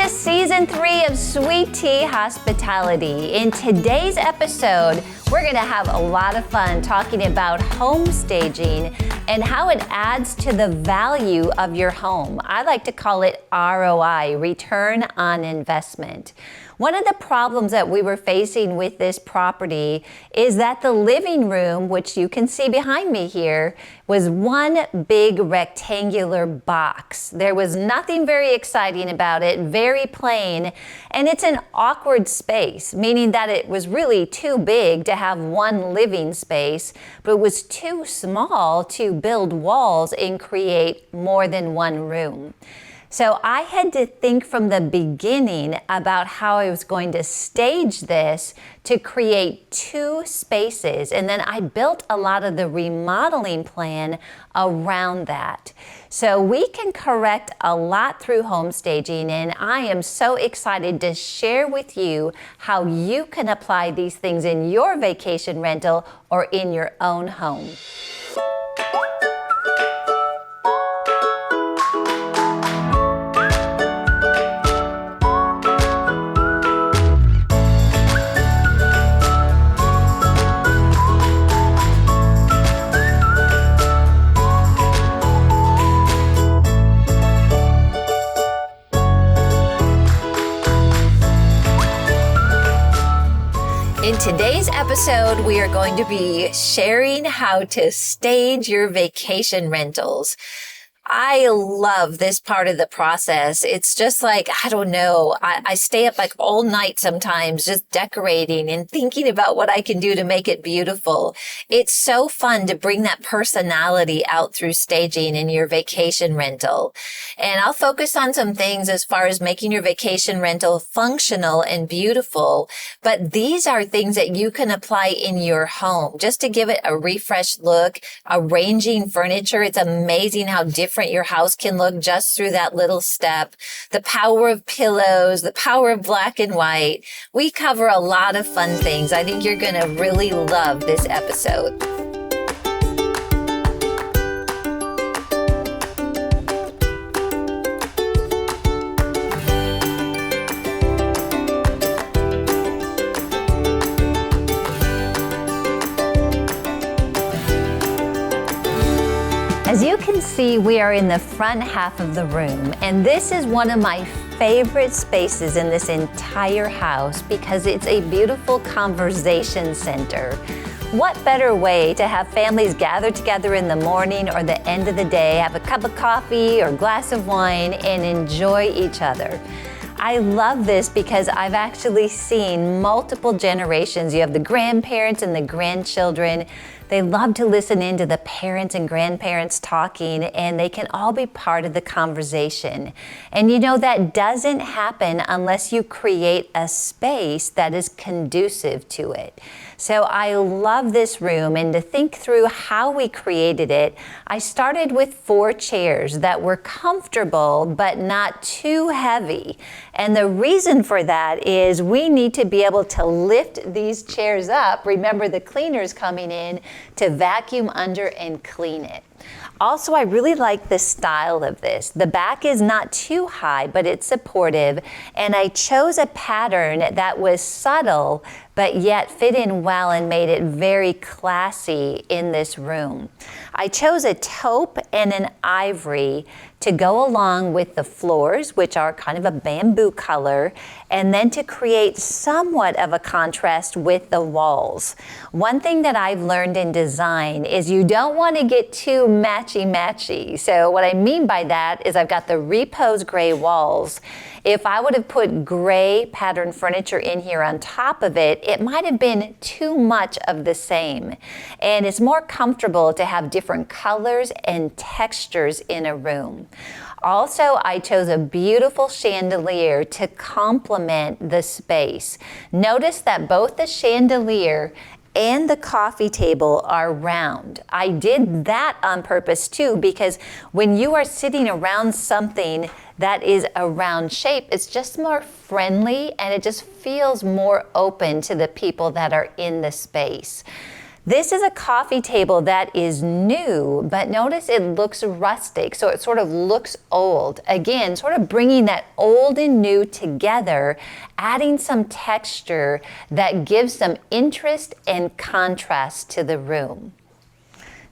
to Season 3 of Sweet Tea Hospitality. In today's episode, we're going to have a lot of fun talking about home staging and how it adds to the value of your home. I like to call it ROI, return on investment. One of the problems that we were facing with this property is that the living room, which you can see behind me here, was one big rectangular box. There was nothing very exciting about it, very plain, and it's an awkward space, meaning that it was really too big to have one living space, but it was too small to build walls and create more than one room. So I had to think from the beginning about how I was going to stage this to create two spaces. And then I built a lot of the remodeling plan around that. So we can correct a lot through home staging, and I am so excited to share with you how you can apply these things in your vacation rental or in your own home. In today's episode, we are going to be sharing how to stage your vacation rentals. I love this part of the process. It's just like, I don't know, I stay up like all night sometimes just decorating and thinking about what I can do to make it beautiful. It's so fun to bring that personality out through staging in your vacation rental. And I'll focus on some things as far as making your vacation rental functional and beautiful. But these are things that you can apply in your home just to give it a refreshed look, arranging furniture. It's amazing how different your house can look just through that little step. The power of pillows, the power of black and white. We cover a lot of fun things. I think you're going to really love this episode. As you can see, we are in the front half of the room, and this is one of my favorite spaces in this entire house because it's a beautiful conversation center. What better way to have families gather together in the morning or the end of the day, have a cup of coffee or glass of wine, and enjoy each other. I love this because I've actually seen multiple generations. You have the grandparents and the grandchildren. They love to listen in to the parents and grandparents talking, and they can all be part of the conversation. And you know, that doesn't happen unless you create a space that is conducive to it. So I love this room, and to think through how we created it, I started with 4 chairs that were comfortable but not too heavy. And the reason for that is we need to be able to lift these chairs up. Remember, the cleaner's coming in to vacuum under and clean it. Also, I really like the style of this. The back is not too high, but it's supportive. And I chose a pattern that was subtle, but yet fit in well and made it very classy in this room. I chose a taupe and an ivory to go along with the floors, which are kind of a bamboo color, and then to create somewhat of a contrast with the walls. One thing that I've learned in design is you don't want to get too matchy-matchy. So what I mean by that is I've got the repose gray walls. If I would have put gray pattern furniture in here on top of it, it might have been too much of the same. And it's more comfortable to have different colors and textures in a room. Also, I chose a beautiful chandelier to complement the space. Notice that both the chandelier and the coffee table are round. I did that on purpose too, because when you are sitting around something that is a round shape, it's just more friendly and it just feels more open to the people that are in the space. This is a coffee table that is new, but notice it looks rustic, so it sort of looks old. Again, sort of bringing that old and new together, adding some texture that gives some interest and contrast to the room.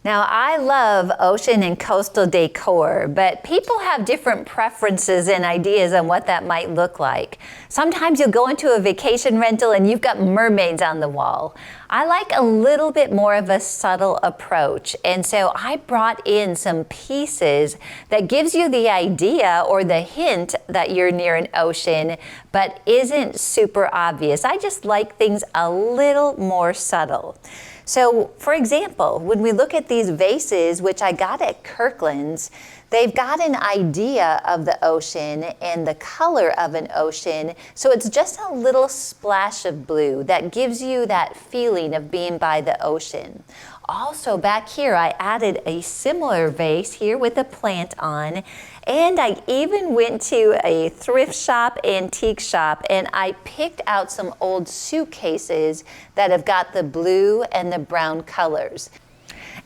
Now, I love ocean and coastal decor, but people have different preferences and ideas on what that might look like. Sometimes you'll go into a vacation rental and you've got mermaids on the wall. I like a little bit more of a subtle approach, and so I brought in some pieces that gives you the idea or the hint that you're near an ocean, but isn't super obvious. I just like things a little more subtle. So, for example, when we look at these vases, which I got at Kirkland's, they've got an idea of the ocean and the color of an ocean, so it's just a little splash of blue that gives you that feeling of being by the ocean. Also, back here, I added a similar vase here with a plant on, and I even went to a thrift shop, antique shop, and I picked out some old suitcases that have got the blue and the brown colors.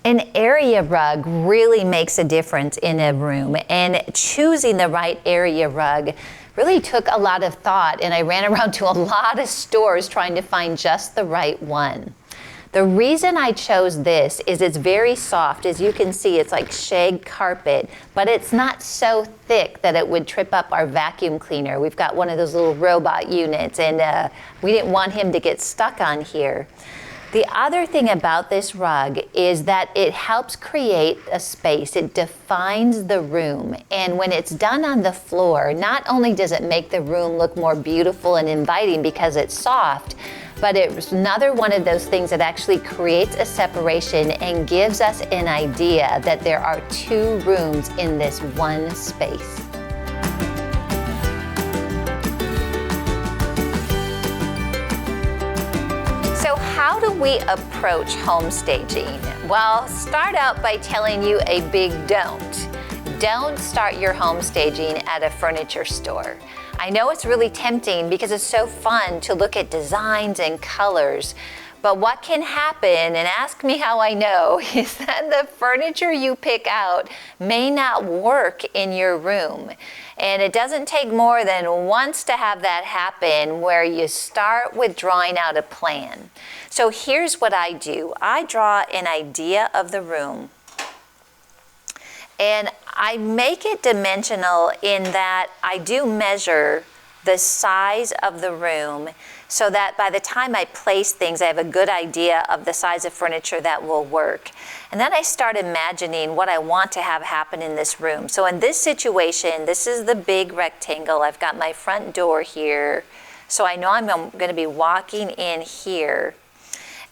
An area rug really makes a difference in a room, and choosing the right area rug really took a lot of thought, and I ran around to a lot of stores trying to find just the right one. The reason I chose this is it's very soft. As you can see, it's like shag carpet, but it's not so thick that it would trip up our vacuum cleaner. We've got one of those little robot units, and we didn't want him to get stuck on here. The other thing about this rug is that it helps create a space. It defines the room. And when it's done on the floor, not only does it make the room look more beautiful and inviting because it's soft, but it's another one of those things that actually creates a separation and gives us an idea that there are two rooms in this one space. So how do we approach home staging? Well, start out by telling you a big don't. Don't start your home staging at a furniture store. I know it's really tempting because it's so fun to look at designs and colors, but what can happen, and ask me how I know, is that the furniture you pick out may not work in your room. And it doesn't take more than once to have that happen, where you start with drawing out a plan. So here's what I do. I draw an idea of the room, and I make it dimensional in that I do measure the size of the room so that by the time I place things, I have a good idea of the size of furniture that will work. And then I start imagining what I want to have happen in this room. So in this situation, this is the big rectangle. I've got my front door here. So I know I'm going to be walking in here.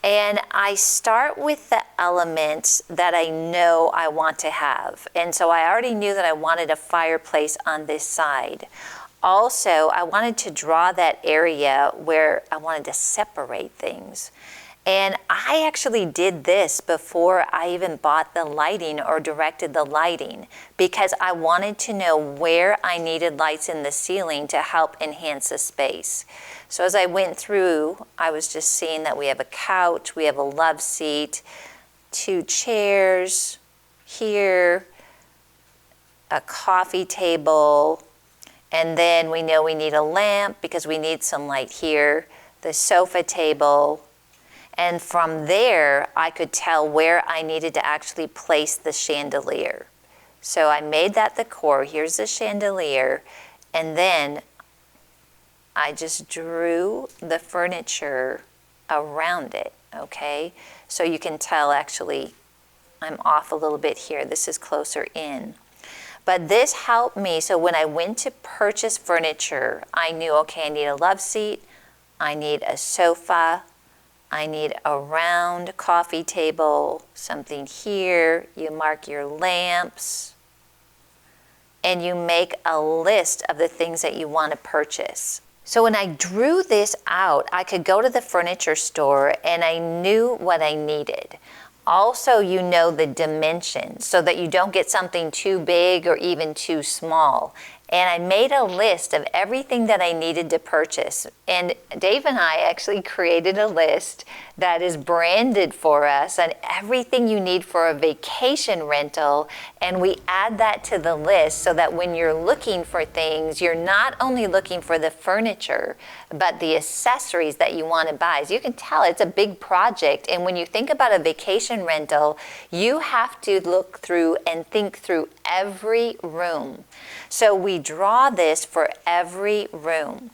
And I start with the elements that I know I want to have. And so I already knew that I wanted a fireplace on this side. Also, I wanted to draw that area where I wanted to separate things. And I actually did this before I even bought the lighting or directed the lighting, because I wanted to know where I needed lights in the ceiling to help enhance the space. So as I went through, I was just seeing that we have a couch, we have a love seat, 2 chairs here, a coffee table, and then we know we need a lamp because we need some light here, the sofa table, and from there I could tell where I needed to actually place the chandelier. So I made that the core. Here's the chandelier, and then I just drew the furniture around it, okay? So you can tell actually I'm off a little bit here. This is closer in. But this helped me, so when I went to purchase furniture, I knew, okay, I need a love seat, I need a sofa, I need a round coffee table, something here, you mark your lamps, and you make a list of the things that you want to purchase. So when I drew this out, I could go to the furniture store and I knew what I needed. Also, you know the dimensions so that you don't get something too big or even too small. and I made a list of everything that I needed to purchase. And Dave and I actually created a list that is branded for us on everything you need for a vacation rental, and we add that to the list so that when you're looking for things, you're not only looking for the furniture, but the accessories that you want to buy. As you can tell, it's a big project, and when you think about a vacation rental, you have to look through and think through every room. So we draw this for every room.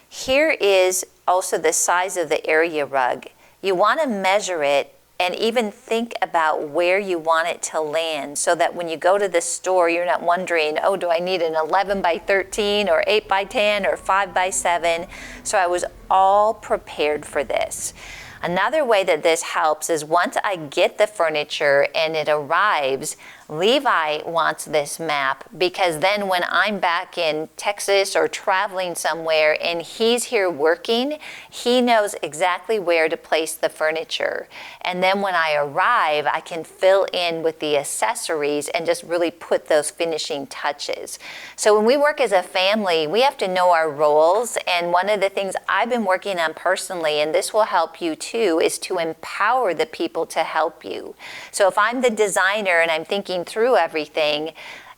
Here is also the size of the area rug. You want to measure it and even think about where you want it to land so that when you go to the store, you're not wondering, oh, do I need an 11 by 13 or 8 by 10 or 5 by 7? So I was all prepared for this. Another way that this helps is once I get the furniture and it arrives, Levi wants this map because then when I'm back in Texas or traveling somewhere and he's here working, he knows exactly where to place the furniture. And then when I arrive, I can fill in with the accessories and just really put those finishing touches. So when we work as a family, we have to know our roles. And one of the things I've been working on personally, and this will help you too, is to empower the people to help you. So if I'm the designer and I'm thinking through everything,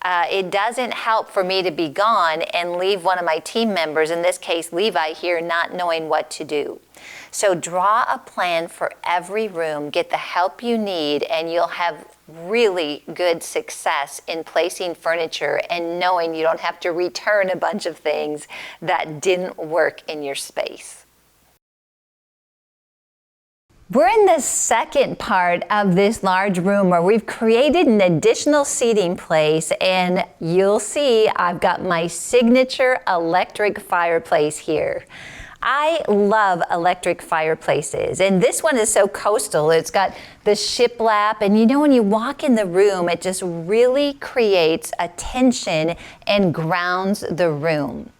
it doesn't help for me to be gone and leave one of my team members, in this case Levi here, not knowing what to do. So draw a plan for every room, get the help you need, and you'll have really good success in placing furniture and knowing you don't have to return a bunch of things that didn't work in your space. We're in the second part of this large room where we've created an additional seating place, and you'll see I've got my signature electric fireplace here. I love electric fireplaces, and this one is so coastal. It's got the shiplap, and you know when you walk in the room, it just really creates a tension and grounds the room.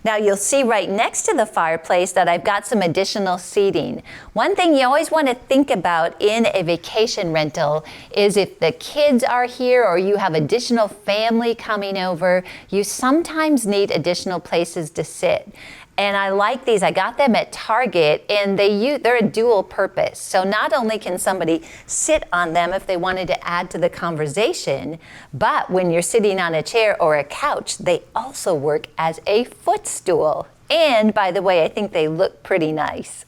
Now you'll see right next to the fireplace that I've got some additional seating. One thing you always want to think about in a vacation rental is if the kids are here or you have additional family coming over, you sometimes need additional places to sit. And I like these. I got them at Target, and they're a dual purpose. So not only can somebody sit on them if they wanted to add to the conversation, but when you're sitting on a chair or a couch, they also work as a footstool. And by the way, I think they look pretty nice.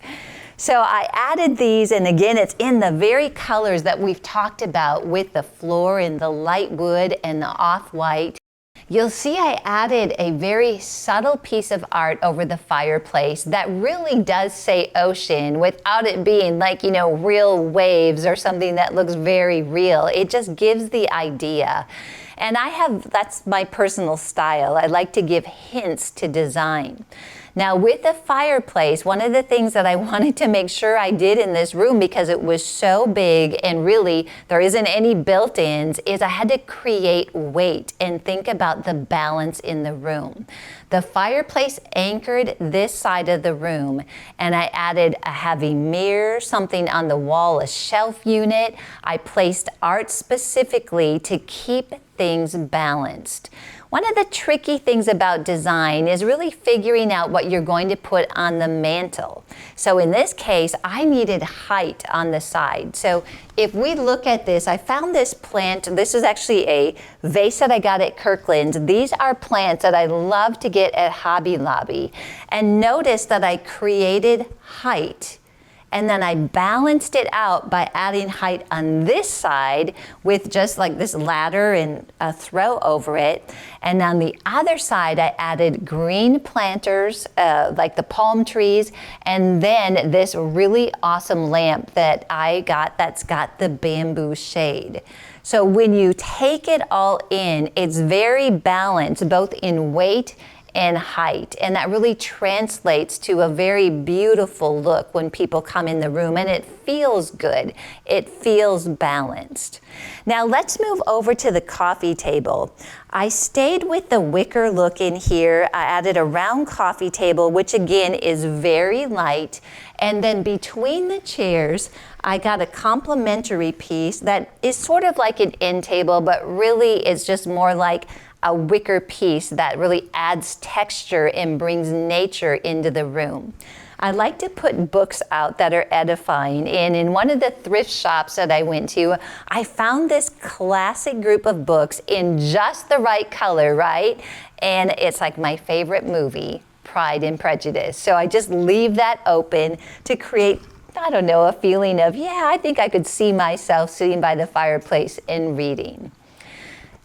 So I added these, and again, it's in the very colors that we've talked about with the floor in the light wood and the off-white. You'll see I added a very subtle piece of art over the fireplace that really does say ocean without it being like, you know, real waves or something that looks very real. It just gives the idea. And that's my personal style. I like to give hints to design. Now with the fireplace, one of the things that I wanted to make sure I did in this room, because it was so big and really there isn't any built-ins, is I had to create weight and think about the balance in the room. The fireplace anchored this side of the room, and I added a heavy mirror, something on the wall, a shelf unit. I placed art specifically to keep things balanced. One of the tricky things about design is really figuring out what you're going to put on the mantle. So in this case, I needed height on the side. So if we look at this, I found this plant. This is actually a vase that I got at Kirkland's. These are plants that I love to get at Hobby Lobby. And notice that I created height, and then I balanced it out by adding height on this side with just like this ladder and a throw over it. And on the other side, I added green planters, like the palm trees, and then this really awesome lamp that I got that's got the bamboo shade. So when you take it all in, it's very balanced, both in weight and height, and that really translates to a very beautiful look when people come in the room, and it feels good. It feels balanced. Now let's move over to the coffee table. I stayed with the wicker look in here. I added a round coffee table, which again is very light, And then between the chairs, I got a complimentary piece that is sort of like an end table, but really is just more like a wicker piece that really adds texture and brings nature into the room. I like to put books out that are edifying, and in one of the thrift shops that I went to, I found this classic group of books in just the right color, right? And it's like my favorite movie, Pride and Prejudice. So I just leave that open to create, I don't know, a feeling of, yeah, I think I could see myself sitting by the fireplace and reading.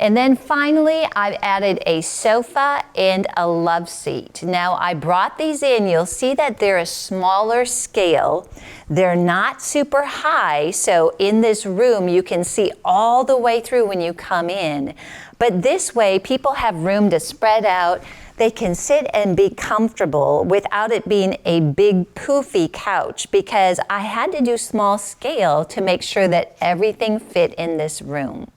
And then finally, I've added a sofa and a love seat. Now, I brought these in. You'll see that they're a smaller scale. They're not super high, so in this room, you can see all the way through when you come in. But this way, people have room to spread out. They can sit and be comfortable without it being a big poofy couch, because I had to do small scale to make sure that everything fit in this room.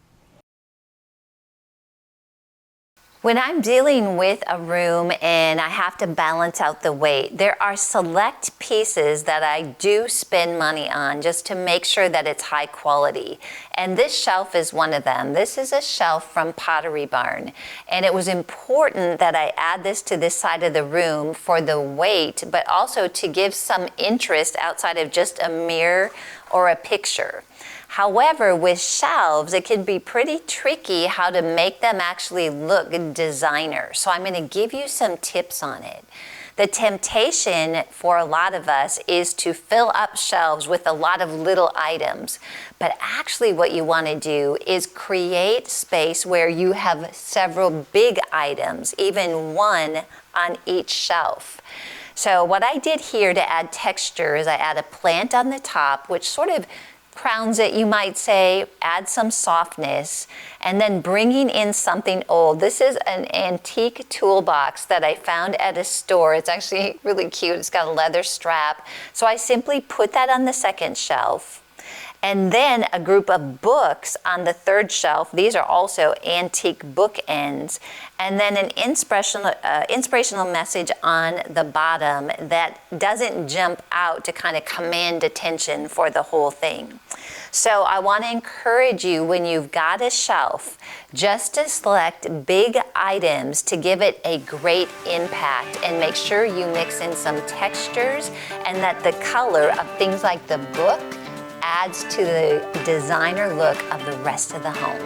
When I'm dealing with a room and I have to balance out the weight, there are select pieces that I do spend money on just to make sure that it's high quality. And this shelf is one of them. This is a shelf from Pottery Barn. And it was important that I add this to this side of the room for the weight, but also to give some interest outside of just a mirror or a picture. However, with shelves, it can be pretty tricky how to make them actually look designer. So I'm going to give you some tips on it. The temptation for a lot of us is to fill up shelves with a lot of little items. But actually what you want to do is create space where you have several big items, even one on each shelf. So what I did here to add texture is I add a plant on the top, which sort of crowns it, you might say, add some softness, and then bringing in something old. This is an antique toolbox that I found at a store. It's actually really cute. It's got a leather strap. So I simply put that on the second shelf. And then a group of books on the third shelf. These are also antique bookends. And then an inspirational message on the bottom that doesn't jump out to kind of command attention for the whole thing. So I want to encourage you, when you've got a shelf, just to select big items to give it a great impact, and make sure you mix in some textures and that the color of things like the book adds to the designer look of the rest of the home.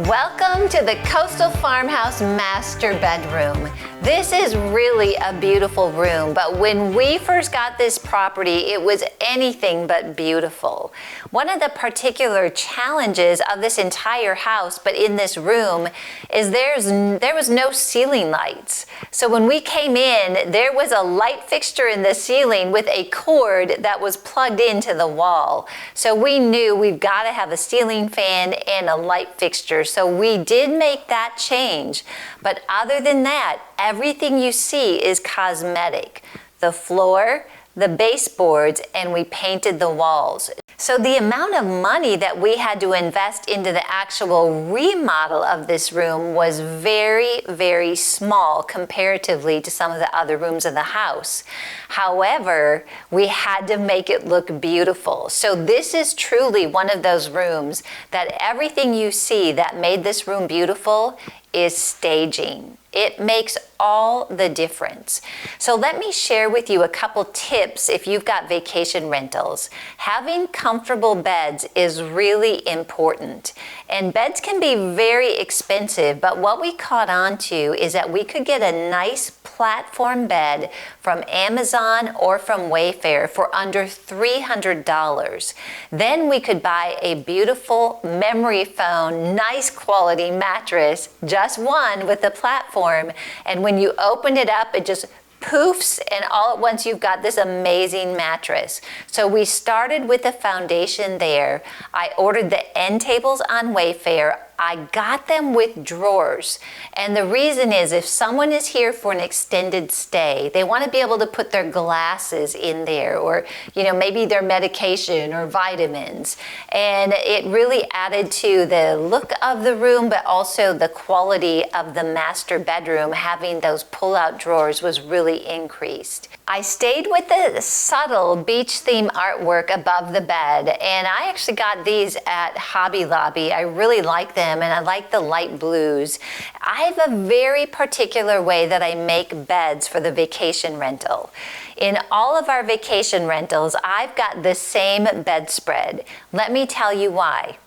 Welcome to the Coastal Farmhouse Master Bedroom. This is really a beautiful room, but when we first got this property, it was anything but beautiful. One of the particular challenges of this entire house, but in this room, is there was no ceiling lights. So when we came in, there was a light fixture in the ceiling with a cord that was plugged into the wall. So we knew we've got to have a ceiling fan and a light fixture. So we did make that change. But other than that, everything you see is cosmetic. The floor, the baseboards, and we painted the walls. So the amount of money that we had to invest into the actual remodel of this room was very, very small comparatively to some of the other rooms of the house. However, we had to make it look beautiful. So this is truly one of those rooms that everything you see that made this room beautiful is staging. It makes all the difference. So let me share with you a couple tips if you've got vacation rentals. Having comfortable beds is really important. And beds can be very expensive, but what we caught on to is that we could get a nice platform bed from Amazon or from Wayfair for under $300. Then we could buy a beautiful memory foam, nice quality mattress, just one with a platform, and when you open it up, it just poofs, and all at once you've got this amazing mattress. So we started with the foundation there. I ordered the end tables on Wayfair. I got them with drawers. And the reason is if someone is here for an extended stay, they want to be able to put their glasses in there, or maybe their medication or vitamins. And it really added to the look of the room, but also the quality of the master bedroom. Having those pull-out drawers was really increased. I stayed with the subtle beach theme artwork above the bed, and I actually got these at Hobby Lobby. I really like them, and I like the light blues. I have a very particular way that I make beds for the vacation rental. In all of our vacation rentals, I've got the same bedspread. Let me tell you why.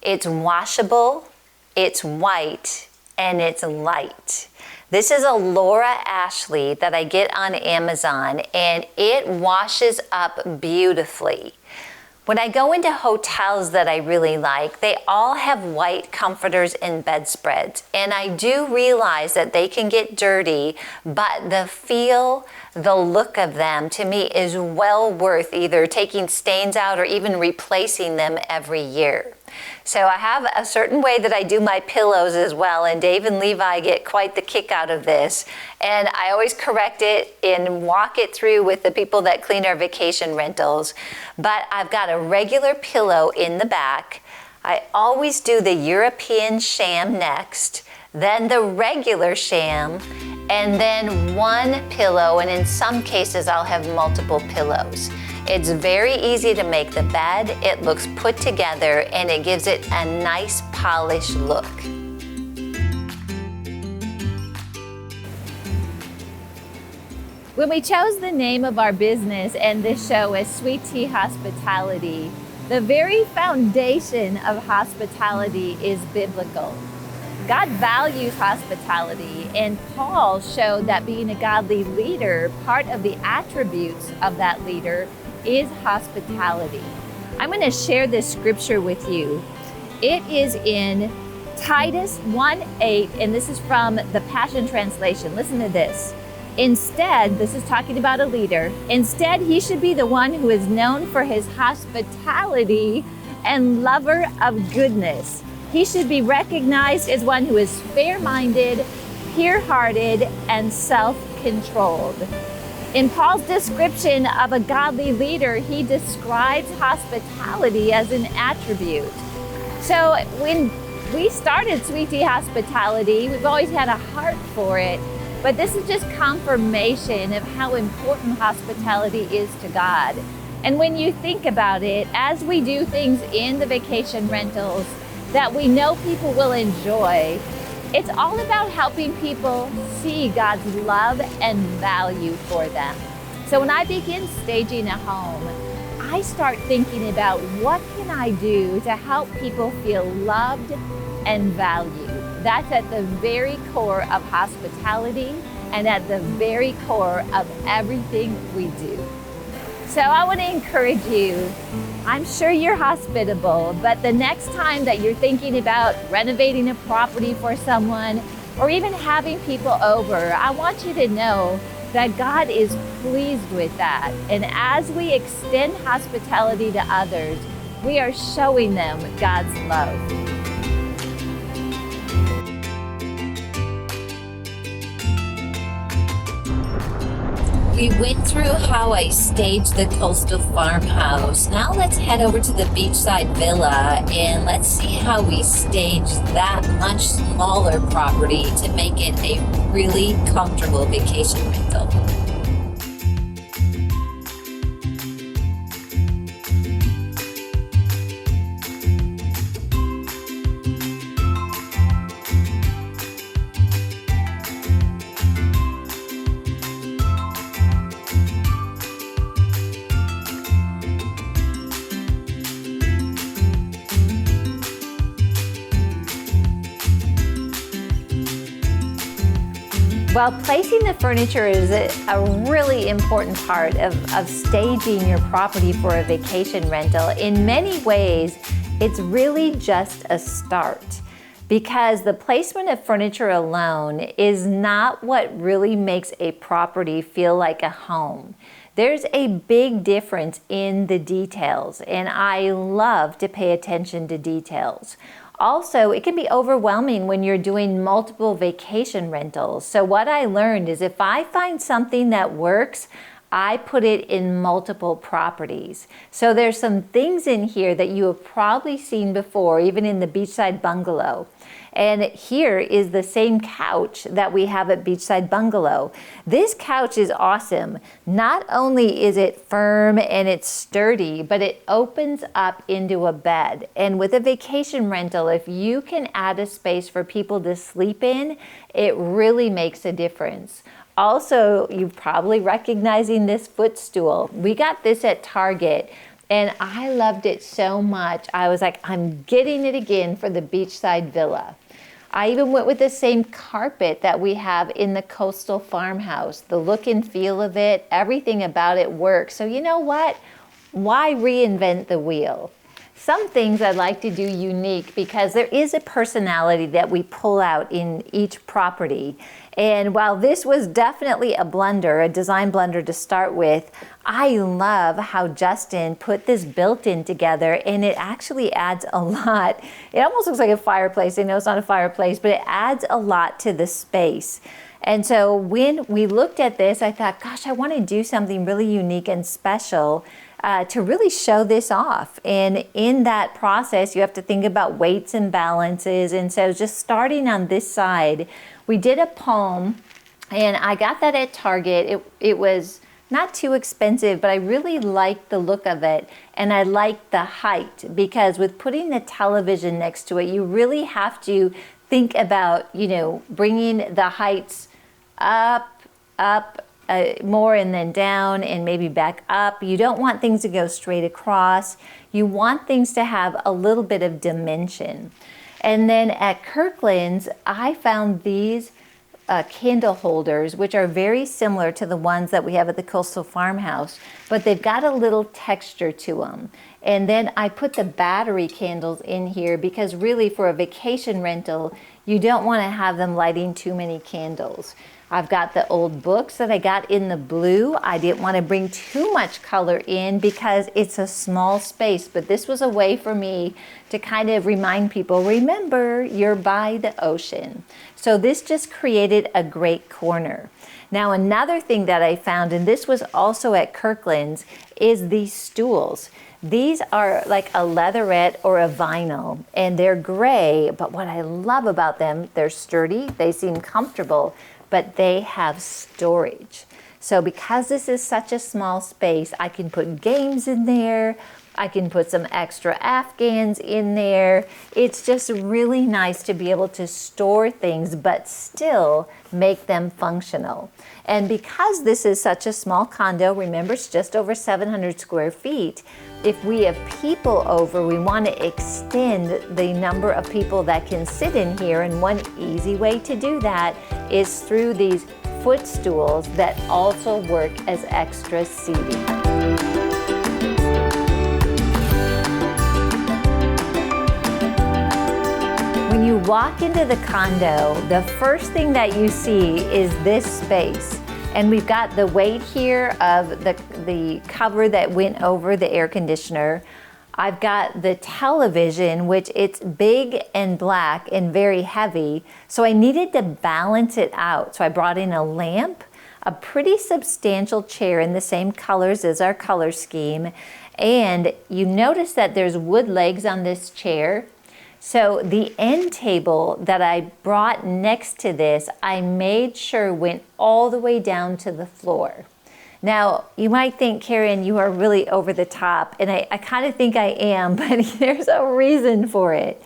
It's washable, it's white, and it's light. This is a Laura Ashley that I get on Amazon, and it washes up beautifully. When I go into hotels that I really like, they all have white comforters and bedspreads. And I do realize that they can get dirty, but the feel, the look of them to me is well worth either taking stains out or even replacing them every year. So I have a certain way that I do my pillows as well, and Dave and Levi get quite the kick out of this. And I always correct it and walk it through with the people that clean our vacation rentals. But I've got a regular pillow in the back. I always do the European sham next, then the regular sham, and then one pillow, and in some cases I'll have multiple pillows. It's very easy to make the bed, it looks put together, and it gives it a nice polished look. When we chose the name of our business and this show as Sweet Tea Hospitality, the very foundation of hospitality is biblical. God values hospitality, and Paul showed that being a godly leader, part of the attributes of that leader is hospitality. I'm going to share this scripture with you. It is in Titus 1:8, and this is from the Passion Translation. Listen to this. Instead, this is talking about a leader, instead he should be the one who is known for his hospitality and lover of goodness. He should be recognized as one who is fair-minded, pure-hearted, and self-controlled. In Paul's description of a godly leader, he describes hospitality as an attribute. So when we started Sweet Tea Hospitality, we've always had a heart for it, but this is just confirmation of how important hospitality is to God. And when you think about it, as we do things in the vacation rentals that we know people will enjoy, it's all about helping people see God's love and value for them. So when I begin staging a home, I start thinking about what can I do to help people feel loved and valued. That's at the very core of hospitality and at the very core of everything we do. So I want to encourage you. I'm sure you're hospitable, but the next time that you're thinking about renovating a property for someone or even having people over, I want you to know that God is pleased with that. And as we extend hospitality to others, we are showing them God's love. We went through how I staged the coastal farmhouse. Now let's head over to the beachside villa and let's see how we stage that much smaller property to make it a really comfortable vacation rental. Well, placing the furniture is a really important part of staging your property for a vacation rental. In many ways, it's really just a start because the placement of furniture alone is not what really makes a property feel like a home. There's a big difference in the details, and I love to pay attention to details. Also, it can be overwhelming when you're doing multiple vacation rentals. So what I learned is if I find something that works, I put it in multiple properties. So there's some things in here that you have probably seen before, even in the Beachside Bungalow. And here is the same couch that we have at Beachside Bungalow. This couch is awesome. Not only is it firm and it's sturdy, but it opens up into a bed. And with a vacation rental, if you can add a space for people to sleep in, it really makes a difference. Also, you're probably recognizing this footstool. We got this at Target and I loved it so much. I was like, I'm getting it again for the Beachside Villa. I even went with the same carpet that we have in the coastal farmhouse. The look and feel of it, everything about it works. So you know what? Why reinvent the wheel? Some things I'd like to do unique because there is a personality that we pull out in each property. And while this was definitely a blunder, a design blunder to start with, I love how Justin put this built-in together and it actually adds a lot. It almost looks like a fireplace. I know it's not a fireplace, but it adds a lot to the space. And so when we looked at this, I thought, gosh, I want to do something really unique and special to really show this off. And in that process, you have to think about weights and balances. And so just starting on this side, we did a palm, and I got that at Target. It was not too expensive, but I really liked the look of it. And I liked the height because with putting the television next to it, you really have to think about, you know, bringing the heights up, more and then down and maybe back up. You don't want things to go straight across. You want things to have a little bit of dimension. And then at Kirkland's, I found these candle holders, which are very similar to the ones that we have at the Coastal Farmhouse, but they've got a little texture to them. And then I put the battery candles in here because really for a vacation rental, you don't want to have them lighting too many candles. I've got the old books that I got in the blue. I didn't want to bring too much color in because it's a small space, but this was a way for me to kind of remind people, remember, you're by the ocean. So this just created a great corner. Now, another thing that I found, and this was also at Kirkland's, is these stools. These are like a leatherette or a vinyl, and they're gray, but what I love about them, they're sturdy, they seem comfortable, but they have storage. So because this is such a small space, I can put games in there, I can put some extra Afghans in there. It's just really nice to be able to store things, but still make them functional. And because this is such a small condo, remember it's just over 700 square feet, if we have people over, we want to extend the number of people that can sit in here. And one easy way to do that is through these footstools that also work as extra seating. When you walk into the condo, the first thing that you see is this space. And we've got the weight here of the cover that went over the air conditioner. I've got the television, which it's big and black and very heavy. So I needed to balance it out. So I brought in a lamp, a pretty substantial chair in the same colors as our color scheme. And you notice that there's wood legs on this chair. So the end table that I brought next to this, I made sure went all the way down to the floor. Now, you might think, Karen, you are really over the top, and I kind of think I am, but there's a reason for it.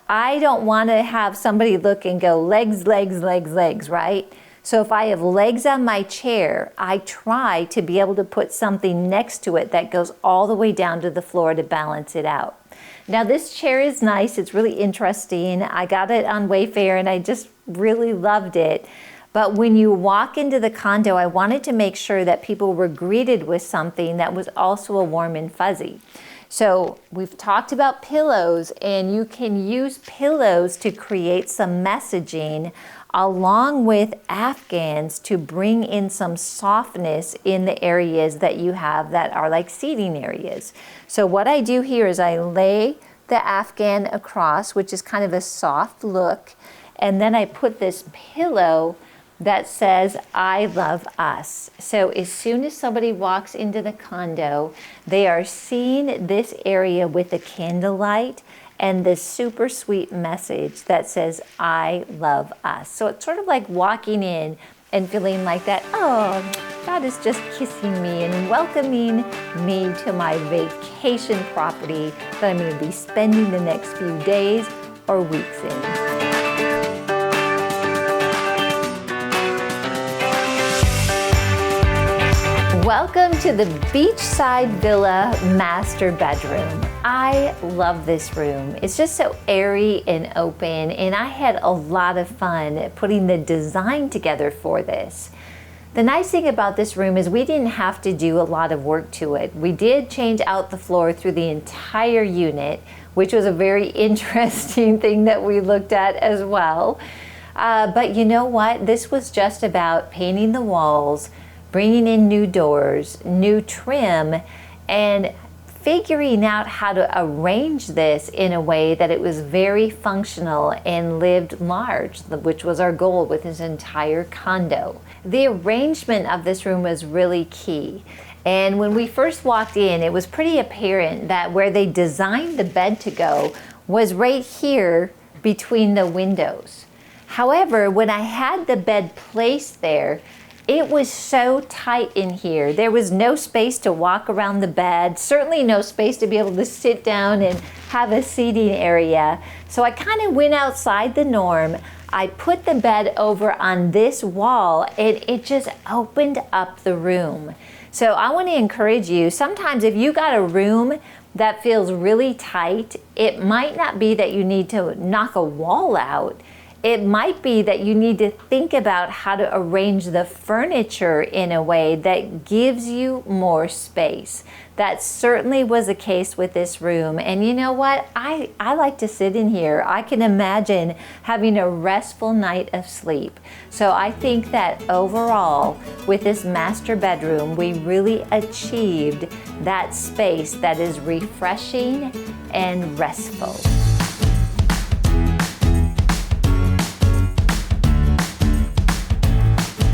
I don't want to have somebody look and go legs, legs, legs, legs, right? So if I have legs on my chair, I try to be able to put something next to it that goes all the way down to the floor to balance it out. Now this chair is nice, it's really interesting. I got it on Wayfair and I just really loved it. But when you walk into the condo, I wanted to make sure that people were greeted with something that was also a warm and fuzzy. So we've talked about pillows, and you can use pillows to create some messaging along with Afghans to bring in some softness in the areas that you have that are like seating areas. So what I do here is I lay the Afghan across, which is kind of a soft look. And then I put this pillow that says, I love us. So as soon as somebody walks into the condo, they are seeing this area with the candlelight and this super sweet message that says, I love us. So it's sort of like walking in and feeling like that, oh, God is just kissing me and welcoming me to my vacation property that I'm going to be spending the next few days or weeks in. Welcome to the Beachside Villa Master Bedroom. I love this room. It's just so airy and open, and I had a lot of fun putting the design together for this. The nice thing about this room is we didn't have to do a lot of work to it. We did change out the floor through the entire unit, which was a very interesting thing that we looked at as well. But you know what? This was just about painting the walls, bringing in new doors, new trim, and figuring out how to arrange this in a way that it was very functional and lived large, which was our goal with this entire condo. The arrangement of this room was really key. And when we first walked in, it was pretty apparent that where they designed the bed to go was right here between the windows. However, when I had the bed placed there, it was so tight in here. There was no space to walk around the bed, certainly no space to be able to sit down and have a seating area. So I kind of went outside the norm. I put the bed over on this wall and it just opened up the room. So I want to encourage you, sometimes if you got a room that feels really tight, it might not be that you need to knock a wall out. It might be that you need to think about how to arrange the furniture in a way that gives you more space. That certainly was the case with this room. And you know what? I like to sit in here. I can imagine having a restful night of sleep. So I think that overall, with this master bedroom, we really achieved that space that is refreshing and restful.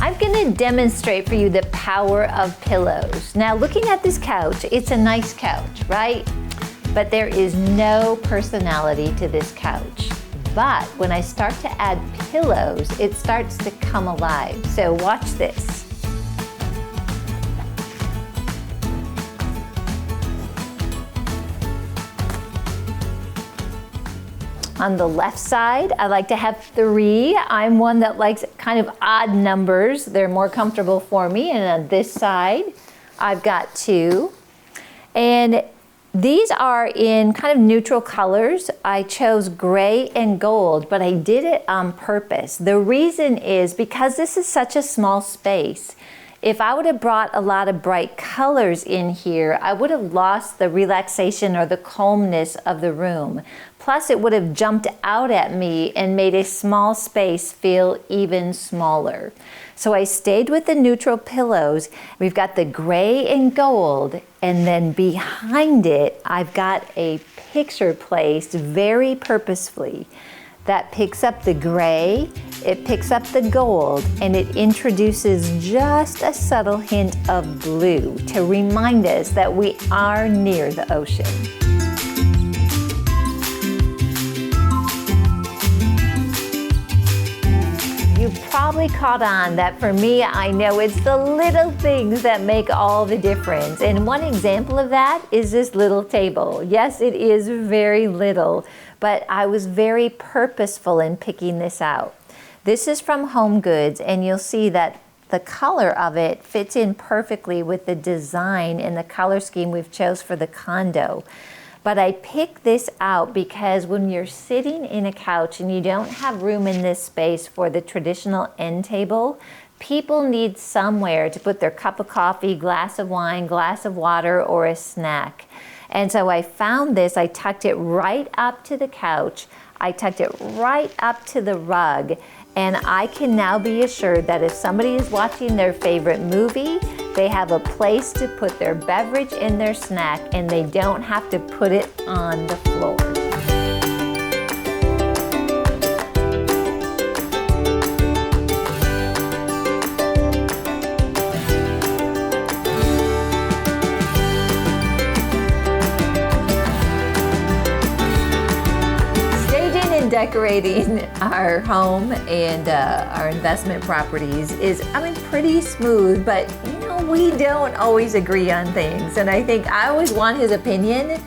I'm going to demonstrate for you the power of pillows. Now, looking at this couch, it's a nice couch, right? But there is no personality to this couch. But when I start to add pillows, it starts to come alive. So watch this. On the left side, I like to have 3. I'm one that likes kind of odd numbers. They're more comfortable for me. And on this side, I've got 2. And these are in kind of neutral colors. I chose gray and gold, but I did it on purpose. The reason is because this is such a small space. If I would have brought a lot of bright colors in here, I would have lost the relaxation or the calmness of the room. Plus, it would have jumped out at me and made a small space feel even smaller. So I stayed with the neutral pillows. We've got the gray and gold, and then behind it, I've got a picture placed very purposefully that picks up the gray, it picks up the gold, and it introduces just a subtle hint of blue to remind us that we are near the ocean. You probably caught on that for me, I know it's the little things that make all the difference. And one example of that is this little table. Yes, it is very little, but I was very purposeful in picking this out. This is from Home Goods, and you'll see that the color of it fits in perfectly with the design and the color scheme we've chose for the condo. But I picked this out because when you're sitting in a couch and you don't have room in this space for the traditional end table, people need somewhere to put their cup of coffee, glass of wine, glass of water, or a snack. And so I found this, I tucked it right up to the couch, I tucked it right up to the rug, and I can now be assured that if somebody is watching their favorite movie, they have a place to put their beverage and their snack, and they don't have to put it on the floor. decorating our home and our investment properties is, pretty smooth, but we don't always agree on things. And I think I always want his opinion,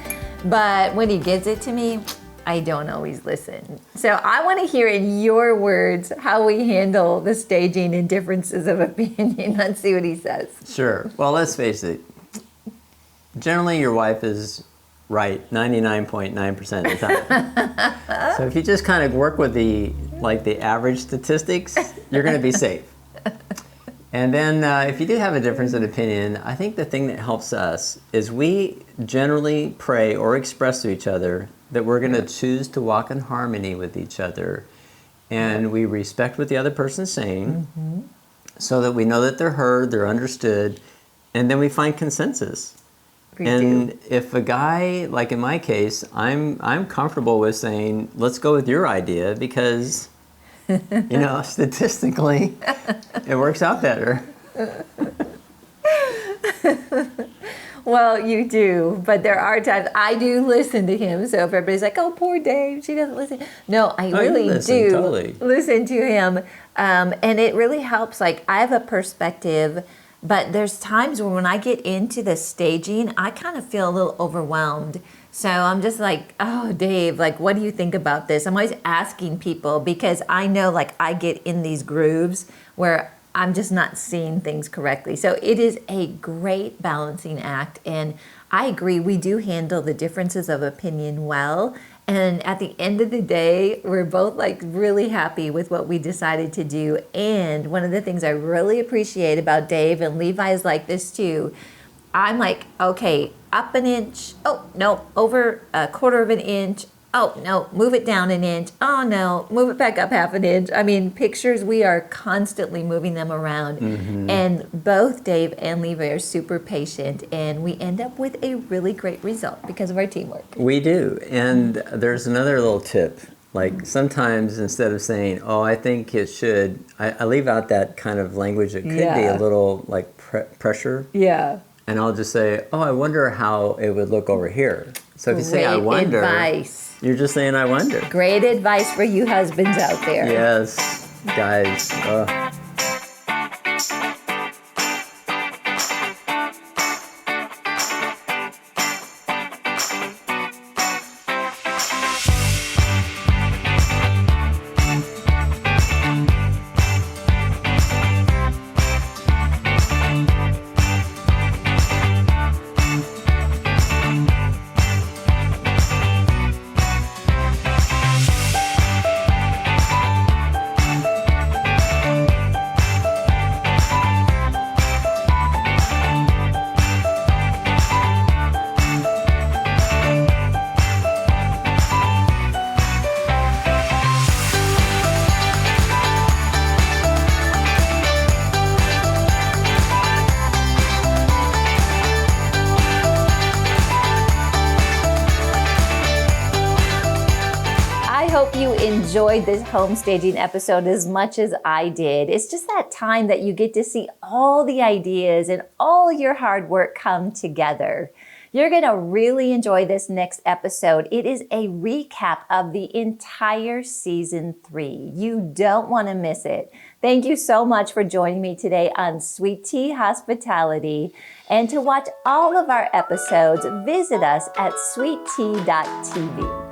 but when he gives it to me, I don't always listen. So I want to hear in your words how we handle the staging and differences of opinion. Let's see what he says. Sure. Well, let's face it. Generally, your wife is right 99.9% of the time. So if you just kind of work with the average statistics, you're going to be safe. And then if you do have a difference in opinion, I think the thing that helps us is we generally pray or express to each other that we're going to choose to walk in harmony with each other. And we respect what the other person's saying so that we know that they're heard, they're understood, and then we find consensus. If a guy, like in my case, I'm comfortable with saying, let's go with your idea because, statistically, it works out better. Well, you do, but there are times I do listen to him. So if everybody's like, "Oh, poor Dave, she doesn't listen," no, I really do totally listen to him, and it really helps. Like I have a perspective, but there's times when I get into the staging, I kind of feel a little overwhelmed. So I'm just like, "Oh, Dave, like, what do you think about this?" I'm always asking people because I know, like, I get in these grooves where I'm just not seeing things correctly. So it is a great balancing act. And I agree, we do handle the differences of opinion well. And at the end of the day, we're both like really happy with what we decided to do. And one of the things I really appreciate about Dave, and Levi is like this too, I'm like, okay, up an inch. Oh, no, over a quarter of an inch. Oh, no, move it down an inch. Oh, no, move it back up half an inch. Pictures, we are constantly moving them around. And both Dave and Levi are super patient, and we end up with a really great result because of our teamwork. We do. And there's another little tip. Like sometimes instead of saying, oh, I think it should, I leave out that kind of language. It could be a little like pressure. Yeah. And I'll just say, oh, I wonder how it would look over here. So if you say, I wonder, advice. You're just saying, I wonder. Great advice for you husbands out there. Yes, guys. hope you enjoyed this home staging episode as much as I did. It's just that time that you get to see all the ideas and all your hard work come together. You're going to really enjoy this next episode. It is a recap of the entire season 3. You don't want to miss it. Thank you so much for joining me today on Sweet Tea Hospitality. And to watch all of our episodes, visit us at sweettea.tv.